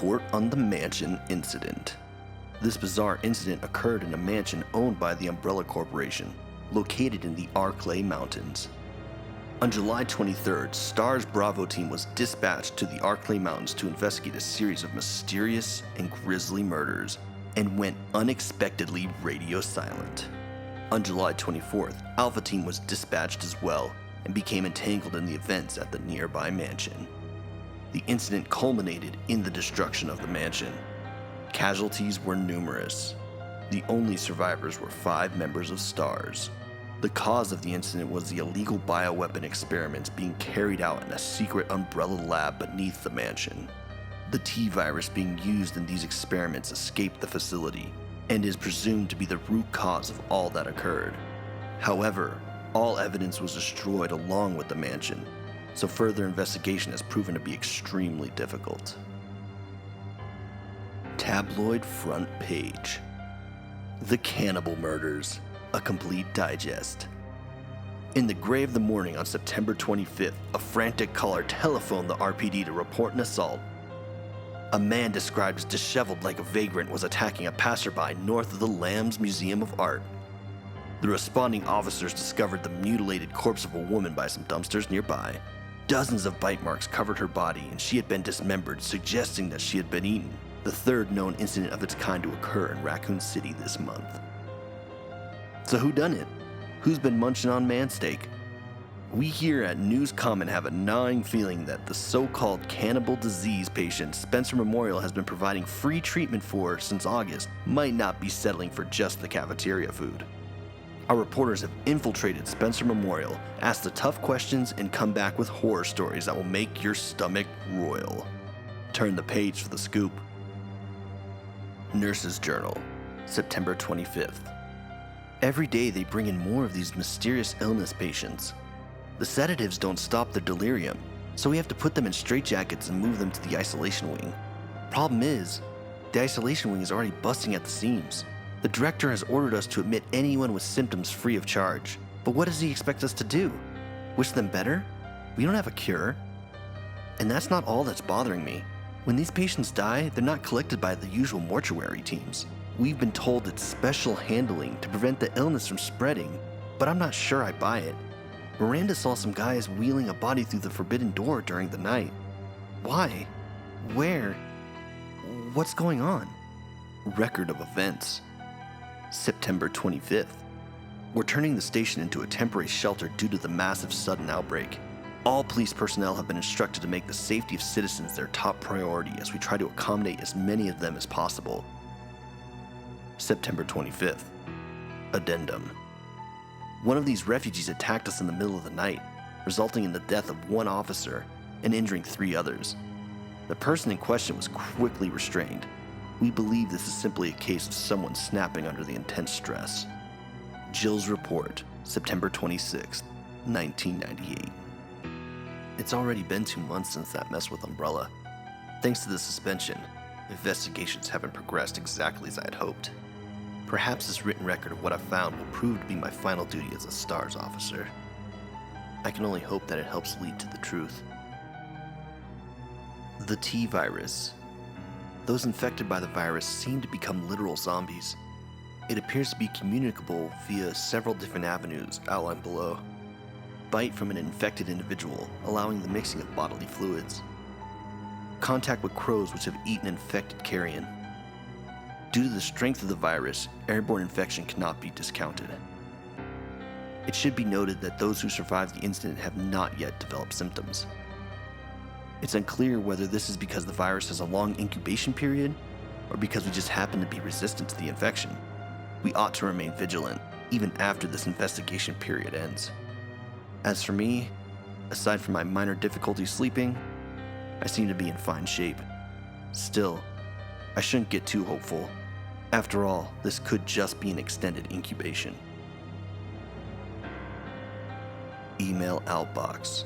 Report on the Mansion Incident. This bizarre incident occurred in a mansion owned by the Umbrella Corporation, located in the Arklay Mountains. On July 23rd, STAR's Bravo team was dispatched to the Arklay Mountains to investigate a series of mysterious and grisly murders, and went unexpectedly radio silent. On July 24th, Alpha team was dispatched as well, and became entangled in the events at the nearby mansion. The incident culminated in the destruction of the mansion. Casualties were numerous. The only survivors were 5 members of STARS. The cause of the incident was the illegal bioweapon experiments being carried out in a secret Umbrella lab beneath the mansion. The T-virus being used in these experiments escaped the facility, and is presumed to be the root cause of all that occurred. However, all evidence was destroyed along with the mansion, so further investigation has proven to be extremely difficult. Tabloid front page. The Cannibal Murders, a complete digest. In the gray of the morning on September 25th, a frantic caller telephoned the RPD to report an assault. A man described as disheveled like a vagrant was attacking a passerby north of the Lambs Museum of Art. The responding officers discovered the mutilated corpse of a woman by some dumpsters nearby. Dozens of bite marks covered her body, and she had been dismembered, suggesting that she had been eaten. The third known incident of its kind to occur in Raccoon City this month. So who done it? Who's been munching on man steak? We here at News Comment have a gnawing feeling that the so-called cannibal disease patient Spencer Memorial has been providing free treatment for since August might not be settling for just the cafeteria food. Our reporters have infiltrated Spencer Memorial, asked the tough questions, and come back with horror stories that will make your stomach roil. Turn the page for the scoop. Nurse's Journal, September 25th. Every day they bring in more of these mysterious illness patients. The sedatives don't stop their delirium, so we have to put them in straitjackets and move them to the isolation wing. Problem is, the isolation wing is already busting at the seams. The director has ordered us to admit anyone with symptoms free of charge. But what does he expect us to do? Wish them better? We don't have a cure. And that's not all that's bothering me. When these patients die, they're not collected by the usual mortuary teams. We've been told it's special handling to prevent the illness from spreading, but I'm not sure I buy it. Miranda saw some guys wheeling a body through the forbidden door during the night. Why? Where? What's going on? Record of events. September 25th. We're turning the station into a temporary shelter due to the massive sudden outbreak. All police personnel have been instructed to make the safety of citizens their top priority as we try to accommodate as many of them as possible. September 25th. Addendum. One of these refugees attacked us in the middle of the night, resulting in the death of 1 officer and injuring 3 others. The person in question was quickly restrained. We believe this is simply a case of someone snapping under the intense stress. Jill's Report, September 26, 1998. It's already been 2 months since that mess with Umbrella. Thanks to the suspension, investigations haven't progressed exactly as I had hoped. Perhaps this written record of what I found will prove to be my final duty as a STARS officer. I can only hope that it helps lead to the truth. The T-virus. Those infected by the virus seem to become literal zombies. It appears to be communicable via several different avenues outlined below. Bite from an infected individual, allowing the mixing of bodily fluids. Contact with crows which have eaten infected carrion. Due to the strength of the virus, airborne infection cannot be discounted. It should be noted that those who survived the incident have not yet developed symptoms. It's unclear whether this is because the virus has a long incubation period, or because we just happen to be resistant to the infection. We ought to remain vigilant, even after this investigation period ends. As for me, aside from my minor difficulty sleeping, I seem to be in fine shape. Still, I shouldn't get too hopeful. After all, this could just be an extended incubation. Email outbox.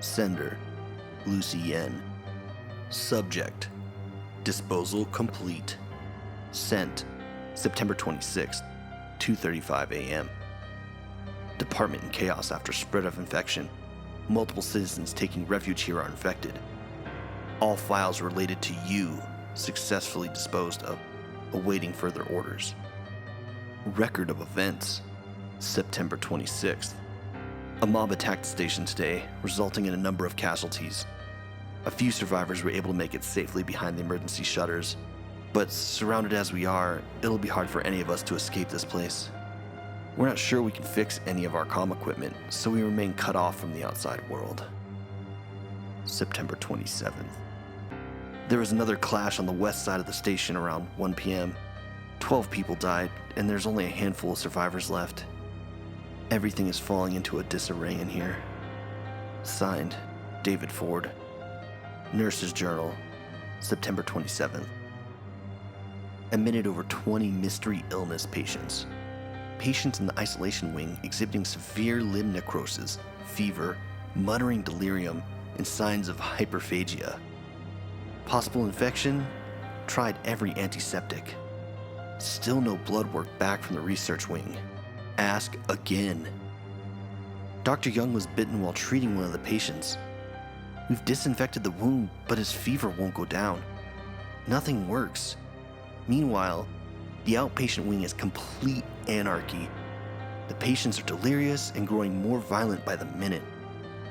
Sender, Lucy N. Subject, disposal complete. Sent, September 26th, 2:35 a.m. Department in chaos after spread of infection. Multiple citizens taking refuge here are infected. All files related to you successfully disposed of, awaiting further orders. Record of events, September 26th. A mob attacked the station today, resulting in a number of casualties. A few survivors were able to make it safely behind the emergency shutters, but surrounded as we are, it'll be hard for any of us to escape this place. We're not sure we can fix any of our comm equipment, so we remain cut off from the outside world. September 27th. There was another clash on the west side of the station around 1 p.m. 12 people died, and there's only a handful of survivors left. Everything is falling into a disarray in here. Signed, David Ford. Nurse's Journal, September 27th. Admitted over 20 mystery illness patients. Patients in the isolation wing exhibiting severe limb necrosis, fever, muttering delirium, and signs of hyperphagia. Possible infection? Tried every antiseptic. Still no blood work back from the research wing. Ask again. Dr. Young was bitten while treating one of the patients. We've disinfected the wound, but his fever won't go down. Nothing works. Meanwhile, the outpatient wing is complete anarchy. The patients are delirious and growing more violent by the minute.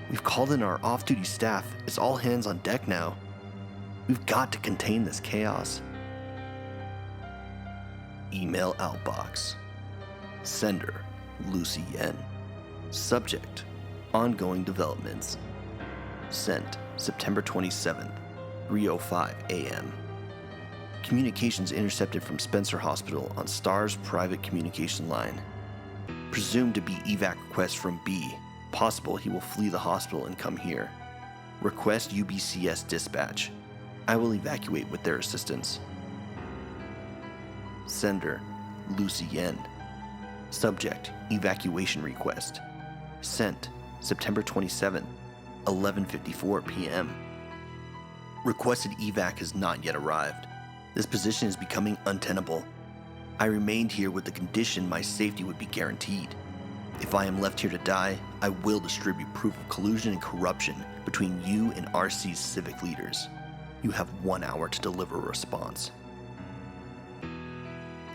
We've called in our off-duty staff. It's all hands on deck now. We've got to contain this chaos. Email outbox. Sender, Lucy Yen. Subject, ongoing developments. Sent, September 27th, 3:05 a.m. Communications intercepted from Spencer Hospital on STAR's private communication line. Presumed to be evac request from B. Possible he will flee the hospital and come here. Request UBCS dispatch. I will evacuate with their assistance. Sender, Lucy Yen. Subject, evacuation request. Sent, September 27th, 11:54 p.m. Requested evac has not yet arrived. This position is becoming untenable. I remained here with the condition my safety would be guaranteed. If I am left here to die, I will distribute proof of collusion and corruption between you and RC's civic leaders. You have 1 hour to deliver a response.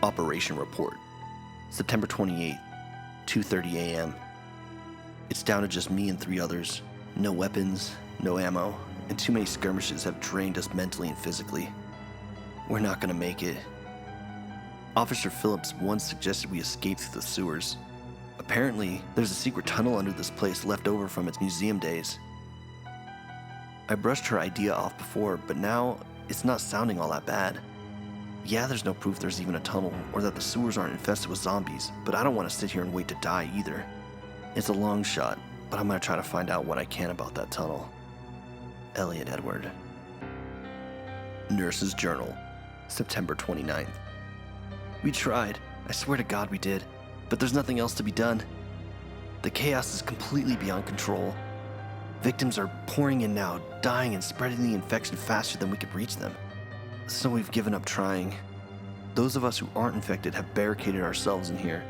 Operation report. September 28th, 2:30 a.m. It's down to just me and 3 others. No weapons, no ammo, and too many skirmishes have drained us mentally and physically. We're not gonna make it. Officer Phillips once suggested we escape through the sewers. Apparently, there's a secret tunnel under this place left over from its museum days. I brushed her idea off before, but now it's not sounding all that bad. Yeah, there's no proof there's even a tunnel or that the sewers aren't infested with zombies, but I don't want to sit here and wait to die either. It's a long shot, but I'm gonna try to find out what I can about that tunnel. Elliot Edward. Nurse's Journal, September 29th. We tried. I swear to God we did. But there's nothing else to be done. The chaos is completely beyond control. Victims are pouring in now, dying and spreading the infection faster than we could reach them. So we've given up trying. Those of us who aren't infected have barricaded ourselves in here.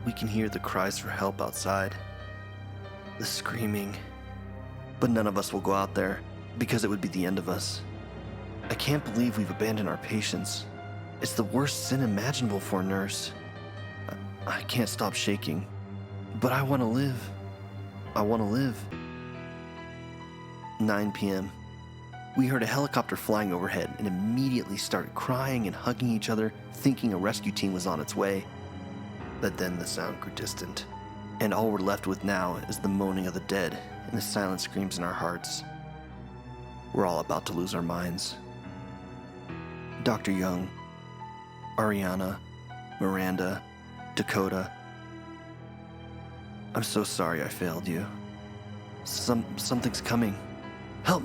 We can hear the cries for help outside. The screaming. But none of us will go out there, because it would be the end of us. I can't believe we've abandoned our patients. It's the worst sin imaginable for a nurse. I can't stop shaking. But I want to live. I want to live. 9 p.m. We heard a helicopter flying overhead and immediately started crying and hugging each other, thinking a rescue team was on its way. But then the sound grew distant, and all we're left with now is the moaning of the dead and the silent screams in our hearts. We're all about to lose our minds. Dr. Young, Ariana, Miranda, Dakota. I'm so sorry I failed you. Something's coming. Help!